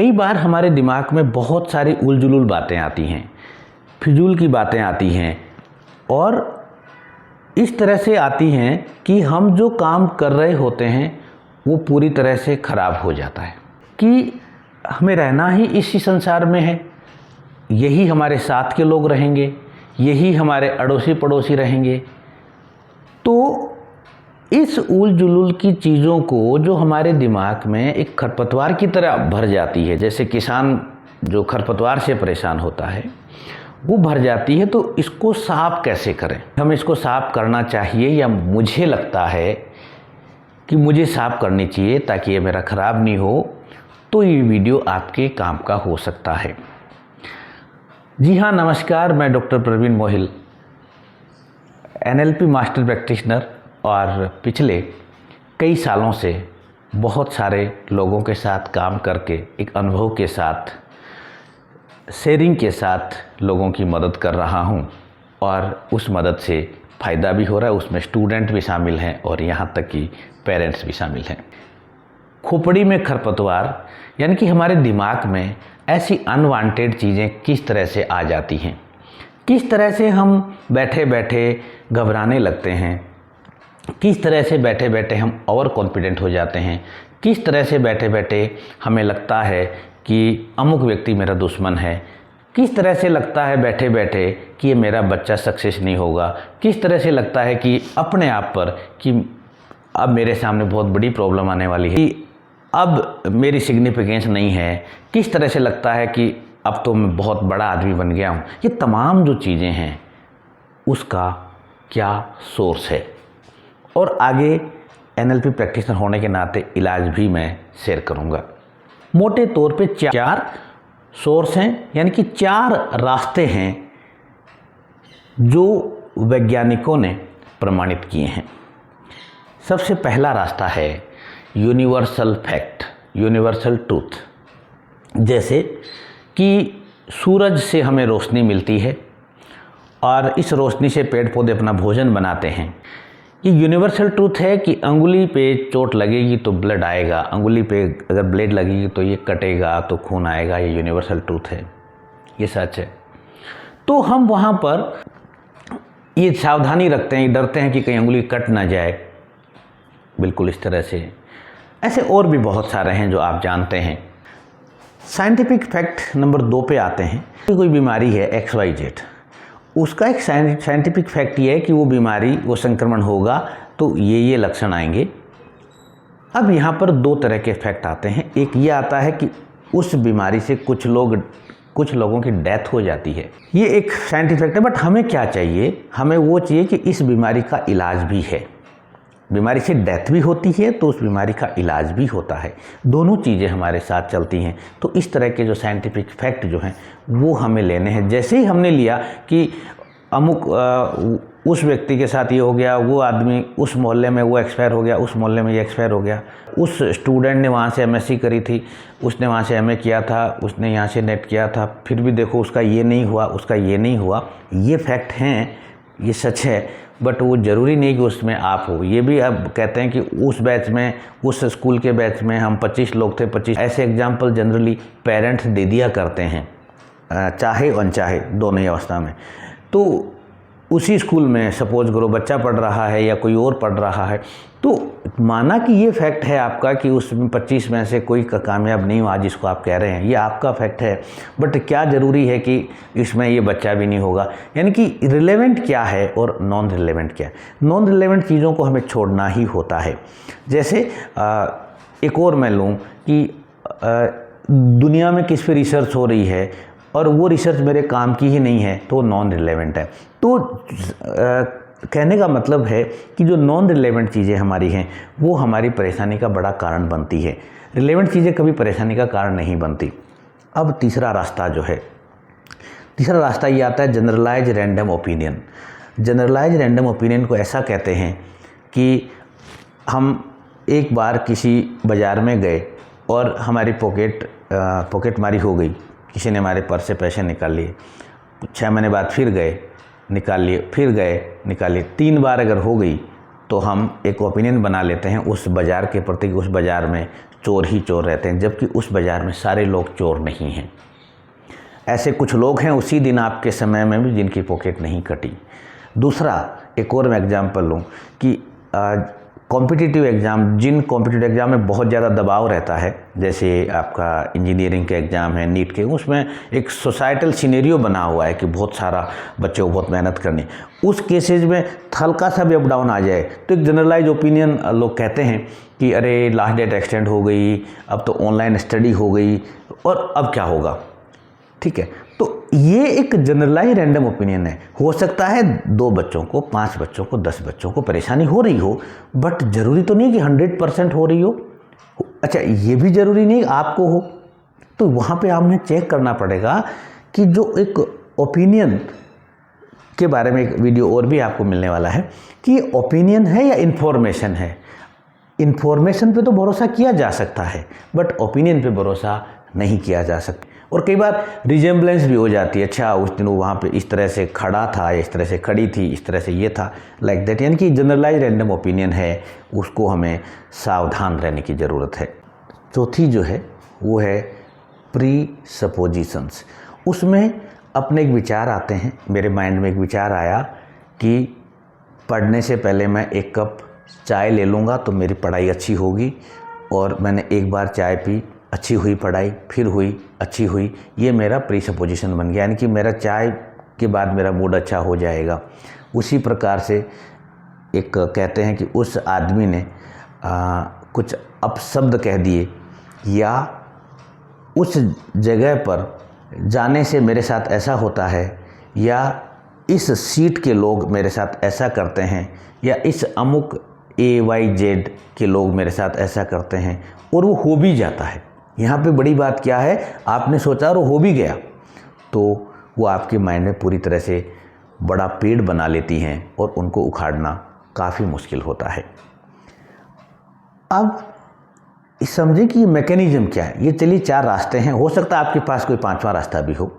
कई बार हमारे दिमाग में बहुत सारी उलझुल बातें आती हैं, फिजूल की बातें आती हैं और इस तरह से आती हैं कि हम जो काम कर रहे होते हैं वो पूरी तरह से ख़राब हो जाता है कि हमें रहना ही इसी संसार में है, यही हमारे साथ के लोग रहेंगे, यही हमारे अड़ोसी पड़ोसी रहेंगे। तो इस उल जुलूल की चीज़ों को जो हमारे दिमाग में एक खरपतवार की तरह भर जाती है, जैसे किसान जो खरपतवार से परेशान होता है वो भर जाती है, तो इसको साफ कैसे करें? हमें इसको साफ करना चाहिए या मुझे लगता है कि मुझे साफ करनी चाहिए ताकि ये मेरा ख़राब नहीं हो, तो ये वीडियो आपके काम का हो सकता है। जी हाँ, नमस्कार, मैं doctor Praveen Mohil, NLP master practitioner और पिछले कई सालों से बहुत सारे लोगों के साथ काम करके एक अनुभव के साथ शेयरिंग के साथ लोगों की मदद कर रहा हूँ और उस मदद से फ़ायदा भी हो रहा है। उसमें स्टूडेंट भी शामिल हैं और यहाँ तक कि पेरेंट्स भी शामिल हैं। खोपड़ी में खरपतवार यानी कि हमारे दिमाग में ऐसी अनवांटेड चीज़ें किस तरह से आ जाती हैं, किस तरह से हम बैठे बैठे घबराने लगते हैं, किस तरह से बैठे बैठे हम ओवर कॉन्फिडेंट हो जाते हैं, किस तरह से बैठे बैठे हमें लगता है कि अमुक व्यक्ति मेरा दुश्मन है, किस तरह से लगता है बैठे बैठे कि ये मेरा बच्चा सक्सेस नहीं होगा, किस तरह से लगता है कि अपने आप पर कि अब मेरे सामने बहुत बड़ी प्रॉब्लम आने वाली है, कि अब मेरी सिग्निफिकेंस नहीं है, किस तरह से लगता है कि अब तो मैं बहुत बड़ा आदमी बन गया हूँ। ये तमाम जो चीज़ें हैं उसका क्या सोर्स है और आगे NLP प्रैक्टिशनर होने के नाते इलाज भी मैं शेयर करूँगा। मोटे तौर पे 4 सोर्स हैं, यानी कि 4 रास्ते हैं जो वैज्ञानिकों ने प्रमाणित किए हैं। सबसे पहला रास्ता है यूनिवर्सल फैक्ट, यूनिवर्सल ट्रूथ। जैसे कि सूरज से हमें रोशनी मिलती है और इस रोशनी से पेड़ पौधे अपना भोजन बनाते हैं। ये यूनिवर्सल ट्रूथ है कि अंगुली पे चोट लगेगी तो ब्लड आएगा, अंगुली पे अगर ब्लेड लगेगी तो ये कटेगा तो खून आएगा। ये यूनिवर्सल ट्रूथ है, ये सच है। तो हम वहाँ पर ये सावधानी रखते हैं, डरते हैं कि कहीं अंगुली कट ना जाए। बिल्कुल इस तरह से ऐसे और भी बहुत सारे हैं जो आप जानते हैं। साइंटिफिक फैक्ट नंबर 2 पे आते हैं। कोई बीमारी है XYZ, उसका एक साइंटिफिक फैक्ट ये है कि वो बीमारी, वो संक्रमण होगा तो ये लक्षण आएंगे। अब यहाँ पर 2 तरह के फैक्ट आते हैं। एक ये आता है कि उस बीमारी से कुछ लोगों की डेथ हो जाती है, ये एक साइंटिफिक फैक्ट है। बट हमें क्या चाहिए? हमें वो चाहिए कि इस बीमारी का इलाज भी है। बीमारी से डेथ भी होती है तो उस बीमारी का इलाज भी होता है, दोनों चीज़ें हमारे साथ चलती हैं। तो इस तरह के जो साइंटिफिक फैक्ट जो हैं वो हमें लेने हैं। जैसे ही हमने लिया कि अमुक उस व्यक्ति के साथ ये हो गया, वो आदमी उस मोहल्ले में वो एक्सपायर हो गया, उस मोहल्ले में ये एक्सपायर हो गया, उस स्टूडेंट ने वहाँ से MSc करी थी, उसने वहाँ से MA किया था, उसने यहाँ से नेट किया था, फिर भी देखो उसका ये नहीं हुआ, उसका ये नहीं हुआ। ये फैक्ट हैं, ये सच है, बट वो ज़रूरी नहीं कि उसमें आप हो। ये भी अब कहते हैं कि उस बैच में, उस स्कूल के बैच में हम 25 लोग थे, 25 ऐसे एग्जाम्पल जनरली पेरेंट्स दे दिया करते हैं, चाहे अनचाहे दोनों ही अवस्था में। तो उसी स्कूल में सपोज करो बच्चा पढ़ रहा है या कोई और पढ़ रहा है, तो माना कि ये फैक्ट है आपका कि उसमें 25 में से कोई कामयाब नहीं हुआ जिसको आप कह रहे हैं, ये आपका फैक्ट है। बट क्या ज़रूरी है कि इसमें ये बच्चा भी नहीं होगा? यानी कि रिलेवेंट क्या है और नॉन रिलेवेंट क्या है? नॉन रिलेवेंट चीज़ों को हमें छोड़ना ही होता है। जैसे एक और मैं लूँ कि दुनिया में किस पे रिसर्च हो रही है और वो रिसर्च मेरे काम की ही नहीं है, तो नॉन रिलेवेंट है। तो कहने का मतलब है कि जो नॉन रिलेवेंट चीज़ें हमारी हैं वो हमारी परेशानी का बड़ा कारण बनती है। रिलेवेंट चीज़ें कभी परेशानी का कारण नहीं बनती। अब तीसरा रास्ता जो है, तीसरा रास्ता ये आता है generalize random opinion. Generalize random opinion को ऐसा कहते हैं कि हम एक बार किसी बाज़ार में गए और हमारी पॉकेटमारी हो गई, किसी ने हमारे पर्स से पैसे निकाल लिए। 6 महीने बाद फिर गए, निकाल लिए, फिर गए, निकाल लिए। 3 बार अगर हो गई तो हम एक ओपिनियन बना लेते हैं उस बाज़ार के प्रति, उस बाज़ार में चोर ही चोर रहते हैं, जबकि उस बाज़ार में सारे लोग चोर नहीं हैं। ऐसे कुछ लोग हैं उसी दिन आपके समय में भी जिनकी पॉकेट नहीं कटी। दूसरा, एक और मैं एग्जाम्पल लूँ कि कॉम्पिटिटिव एग्ज़ाम, जिन कॉम्पिटिटिव एग्ज़ाम में बहुत ज़्यादा दबाव रहता है, जैसे आपका इंजीनियरिंग के एग्ज़ाम है, नीट के, उसमें एक सोसाइटल सिनेरियो बना हुआ है कि बहुत सारा बच्चों को बहुत मेहनत करनी। उस केसेज में हल्का सा भी अप डाउन आ जाए तो एक जनरलाइज ओपिनियन लोग कहते हैं कि अरे लास्ट डेट एक्सटेंड हो गई, अब तो ऑनलाइन स्टडी हो गई और अब क्या होगा। ठीक है, तो ये एक जनरलाइज रैंडम ओपिनियन है। हो सकता है 2 बच्चों को, 5 बच्चों को, 10 बच्चों को परेशानी हो रही हो, बट ज़रूरी तो नहीं कि 100% हो रही हो। अच्छा, ये भी ज़रूरी नहीं आपको हो। तो वहाँ पे हमें चेक करना पड़ेगा कि जो एक ओपिनियन के बारे में एक वीडियो और भी आपको मिलने वाला है कि ये ओपिनियन है या इन्फॉर्मेशन है। इन्फॉर्मेशन पे तो भरोसा किया जा सकता है, बट ओपिनियन पे भरोसा नहीं किया जा सकता। और कई बार रिजेम्बलेंस भी हो जाती है, अच्छा उस दिन वो वहाँ पे इस तरह से खड़ा था, इस तरह से खड़ी थी, इस तरह से ये था, लाइक दैट। यानी कि जनरलाइज रैंडम ओपिनियन है, उसको हमें सावधान रहने की ज़रूरत है। चौथी जो है वो है प्री सपोजिशंस। उसमें अपने एक विचार आते हैं। मेरे माइंड में एक विचार आया कि पढ़ने से पहले मैं 1 कप चाय ले लूँगा तो मेरी पढ़ाई अच्छी होगी, और मैंने एक बार चाय पी, अच्छी हुई पढ़ाई, फिर हुई, अच्छी हुई, ये मेरा प्री सपोजिशन बन गया। यानी कि मेरा चाय के बाद मेरा मूड अच्छा हो जाएगा। उसी प्रकार से एक कहते हैं कि उस आदमी ने कुछ अपशब्द कह दिए, या उस जगह पर जाने से मेरे साथ ऐसा होता है, या इस सीट के लोग मेरे साथ ऐसा करते हैं, या इस अमुक AYZ के लोग मेरे साथ ऐसा करते हैं, और वो हो भी जाता है। यहाँ पे बड़ी बात क्या है, आपने सोचा और वो हो भी गया, तो वो आपके माइंड में पूरी तरह से बड़ा पेड़ बना लेती हैं और उनको उखाड़ना काफ़ी मुश्किल होता है। अब समझें कि मैकेनिज़्म क्या है। ये चलिए 4 रास्ते हैं, हो सकता है आपके पास कोई 5वां रास्ता भी हो,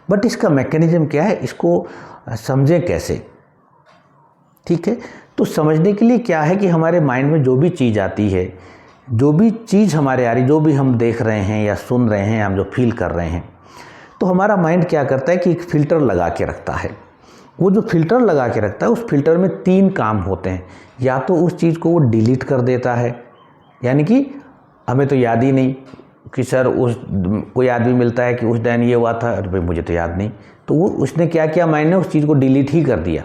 बट इसका मैकेनिज़्म क्या है, इसको समझें कैसे। ठीक है, तो समझने के लिए क्या है कि हमारे माइंड में जो भी चीज़ आती है, जो भी चीज़ हमारे आ रही, जो भी हम देख रहे हैं या सुन रहे हैं, हम जो फील कर रहे हैं, तो हमारा माइंड क्या करता है कि एक फ़िल्टर लगा के रखता है। वो जो फ़िल्टर लगा के रखता है, उस फ़िल्टर में 3 काम होते हैं। या तो उस चीज़ को वो डिलीट कर देता है, यानी कि हमें तो याद ही नहीं कि सर उस कोई आदमी मिलता है कि उस दिन ये हुआ था, अरे भाई मुझे तो याद नहीं, तो वो उसने क्या किया, माइंड ने उस चीज़ को डिलीट ही कर दिया।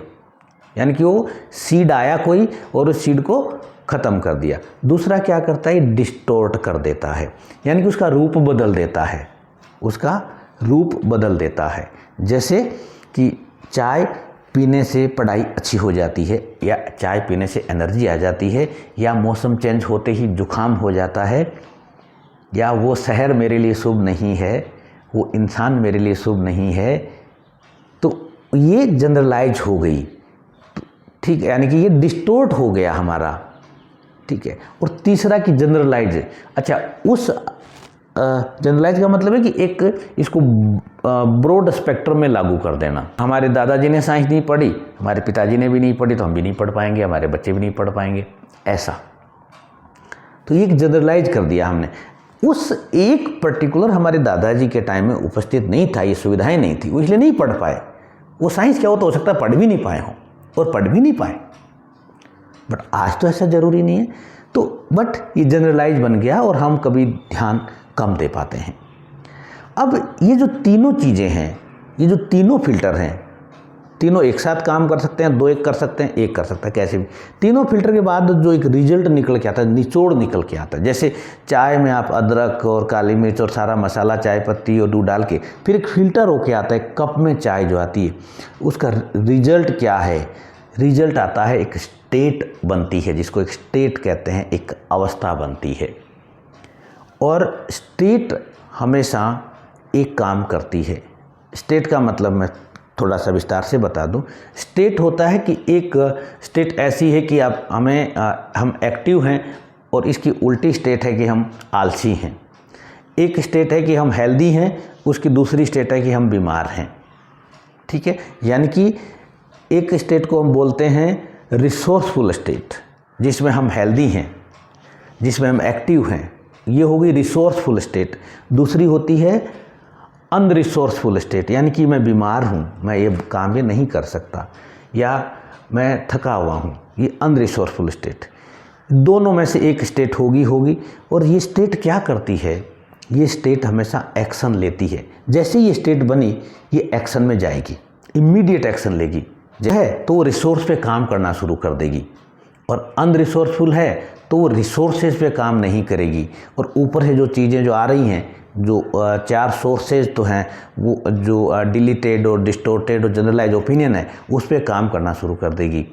यानी कि वो सीड आया कोई और उस सीड को ख़त्म कर दिया। दूसरा क्या करता है, डिस्टोर्ट कर देता है, यानी कि उसका रूप बदल देता है, उसका रूप बदल देता है। जैसे कि चाय पीने से पढ़ाई अच्छी हो जाती है, या चाय पीने से एनर्जी आ जाती है, या मौसम चेंज होते ही जुकाम हो जाता है, या वो शहर मेरे लिए शुभ नहीं है, वो इंसान मेरे लिए शुभ नहीं है। तो ये जनरलाइज हो गई, ठीक है, यानी कि ये डिस्टोर्ट हो गया हमारा। ठीक है, और तीसरा कि जनरलाइज है। अच्छा, उस जनरलाइज का मतलब है कि एक इसको ब्रॉड स्पेक्ट्रम में लागू कर देना। हमारे दादाजी ने साइंस नहीं पढ़ी, हमारे पिताजी ने भी नहीं पढ़ी, तो हम भी नहीं पढ़ पाएंगे, हमारे बच्चे भी नहीं पढ़ पाएंगे, ऐसा। तो ये जनरलाइज कर दिया हमने। उस एक पर्टिकुलर हमारे दादाजी के टाइम में उपस्थित नहीं था, ये सुविधाएं नहीं थी, वो इसलिए नहीं पढ़ पाए। वो साइंस क्या हो सकता है पढ़ भी नहीं पाए हों, और पढ़ भी नहीं पाए। बट आज तो ऐसा ज़रूरी नहीं है। तो बट ये जनरलाइज बन गया और हम कभी ध्यान कम दे पाते हैं। अब ये जो तीनों चीज़ें हैं, ये जो तीनों फिल्टर हैं, तीनों एक साथ काम कर सकते हैं, 2 एक कर सकते हैं, एक कर सकता है, कैसे भी। तीनों फिल्टर के बाद जो एक रिजल्ट निकल के आता है, निचोड़ निकल के आता है। जैसे चाय में आप अदरक और काली मिर्च और सारा मसाला, चाय पत्ती और दूध डाल के फिर एक फ़िल्टर होके आता है, कप में चाय जो आती है, उसका रिजल्ट क्या है, रिजल्ट आता है, एक स्टेट बनती है, जिसको एक स्टेट कहते हैं, एक अवस्था बनती है। और स्टेट हमेशा एक काम करती है। स्टेट का मतलब मैं थोड़ा सा विस्तार से बता दूं। स्टेट होता है कि एक स्टेट ऐसी है कि हम एक्टिव हैं, और इसकी उल्टी स्टेट है कि हम आलसी हैं। एक स्टेट है कि हम हेल्दी हैं, उसकी दूसरी स्टेट है कि हम बीमार हैं। ठीक है, यानी कि एक स्टेट को हम बोलते हैं रिसोर्सफुल स्टेट, जिसमें हम हेल्दी हैं, जिसमें हम एक्टिव हैं, ये हो गई रिसोर्सफुल स्टेट। दूसरी होती है अनरिसोर्सफुल स्टेट, यानी कि मैं बीमार हूँ, मैं ये काम नहीं कर सकता, या मैं थका हुआ हूँ, ये अनरिसोर्सफुल स्टेट। दोनों में से एक स्टेट होगी। और ये स्टेट क्या करती है, ये स्टेट हमेशा एक्शन लेती है। जैसे ये स्टेट बनी, ये एक्शन में जाएगी, इमीडिएट एक्शन लेगी। है तो वो रिसोर्स पे काम करना शुरू कर देगी, और अनरिसोर्सफुल है तो वो रिसोर्सेज पे काम नहीं करेगी। और ऊपर से जो चीज़ें जो आ रही हैं, जो 4 सोर्सेज तो हैं, वो जो डिलीटेड और डिस्टोर्टेड और जनरलाइज ओपिनियन है, उस पर काम करना शुरू कर देगी।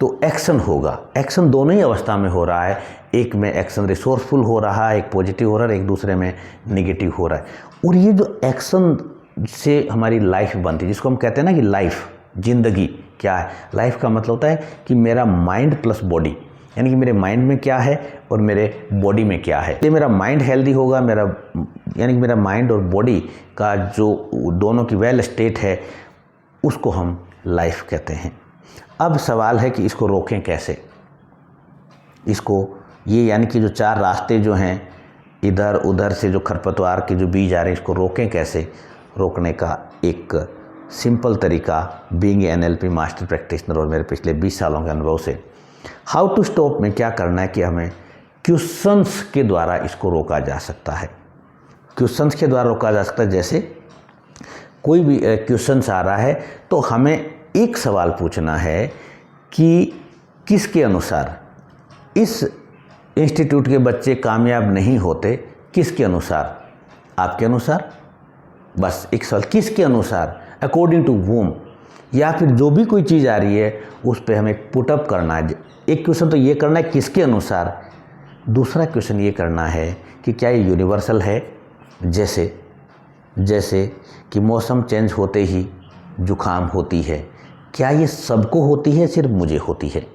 तो एक्शन होगा। एक्शन दोनों ही अवस्था में हो रहा है, एक में एक्शन रिसोर्सफुल हो रहा है, एक पॉजिटिव हो रहा है, एक दूसरे में निगेटिव हो रहा है। और ये जो एक्शन से हमारी लाइफ बनती है, जिसको हम कहते हैं ना कि लाइफ, ज़िंदगी क्या है। लाइफ का मतलब होता है कि मेरा माइंड प्लस बॉडी, यानी कि मेरे माइंड में क्या है और मेरे बॉडी में क्या है। ये मेरा माइंड हेल्दी होगा, यानी कि मेरा माइंड और बॉडी का जो दोनों की वेल स्टेट है, उसको हम लाइफ कहते हैं। अब सवाल है कि इसको रोकें कैसे। इसको ये यानी कि जो 4 रास्ते जो हैं, इधर उधर से जो खरपतवार के जो बीज आ रहे हैं, इसको रोकें कैसे। रोकने का एक सिंपल तरीका, बीइंग एनएलपी मास्टर प्रैक्टिशनर और मेरे पिछले 20 सालों के अनुभव से, हाउ टू स्टॉप में क्या करना है कि हमें क्वेश्चंस के द्वारा इसको रोका जा सकता है। क्वेश्चंस के द्वारा रोका जा सकता है। जैसे कोई भी क्वेश्चंस आ रहा है तो हमें एक सवाल पूछना है कि किसके अनुसार इस इंस्टीट्यूट के बच्चे कामयाब नहीं होते, किसके अनुसार, आपके अनुसार, बस एक सवाल, किसके अनुसार, अकॉर्डिंग टू वूम, या फिर जो भी कोई चीज़ आ रही है उस पर हमें पुटअप करना है। एक क्वेश्चन तो ये करना है किसके अनुसार, दूसरा क्वेश्चन ये करना है कि क्या ये यूनिवर्सल है। जैसे कि मौसम चेंज होते ही जुकाम होती है, क्या ये सबको होती है, सिर्फ मुझे होती है?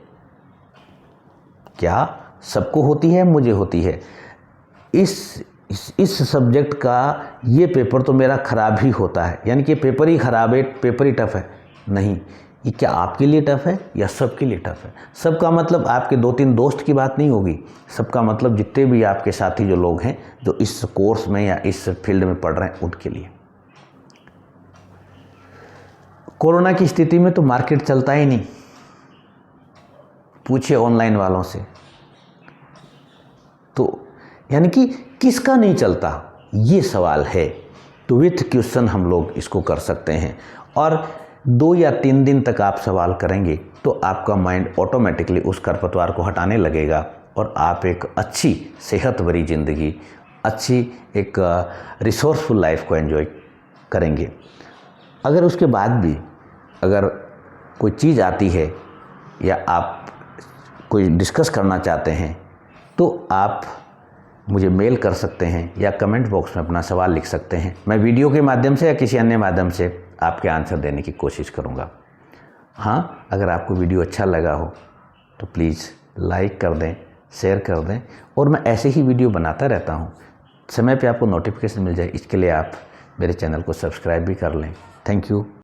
क्या सबको होती है, मुझे होती है? इस सब्जेक्ट का ये पेपर तो मेरा ख़राब ही होता है, यानी कि पेपर ही ख़राब है, पेपर ही टफ़ है। नहीं, ये क्या आपके लिए टफ़ है या सबके लिए टफ़ है? सबका मतलब आपके 2-3 दोस्त की बात नहीं होगी, सबका मतलब जितने भी आपके साथी जो लोग हैं जो इस कोर्स में या इस फील्ड में पढ़ रहे हैं, उनके लिए। कोरोना की स्थिति में तो मार्केट चलता ही नहीं, पूछिए ऑनलाइन वालों से। तो यानी कि किसका नहीं चलता, ये सवाल है। तो विथ क्वेश्चन हम लोग इसको कर सकते हैं, और 2 या 3 दिन तक आप सवाल करेंगे तो आपका माइंड ऑटोमेटिकली उस खरपतवार को हटाने लगेगा, और आप एक अच्छी सेहत भरी ज़िंदगी, अच्छी एक रिसोर्सफुल लाइफ को एंजॉय करेंगे। अगर उसके बाद भी अगर कोई चीज़ आती है या आप कोई डिस्कस करना चाहते हैं, तो आप मुझे मेल कर सकते हैं या कमेंट बॉक्स में अपना सवाल लिख सकते हैं। मैं वीडियो के माध्यम से या किसी अन्य माध्यम से आपके आंसर देने की कोशिश करूंगा। हाँ, अगर आपको वीडियो अच्छा लगा हो तो प्लीज़ लाइक कर दें, शेयर कर दें, और मैं ऐसे ही वीडियो बनाता रहता हूँ, समय पे आपको नोटिफिकेशन मिल जाए, इसके लिए आप मेरे चैनल को सब्सक्राइब भी कर लें। Thank you.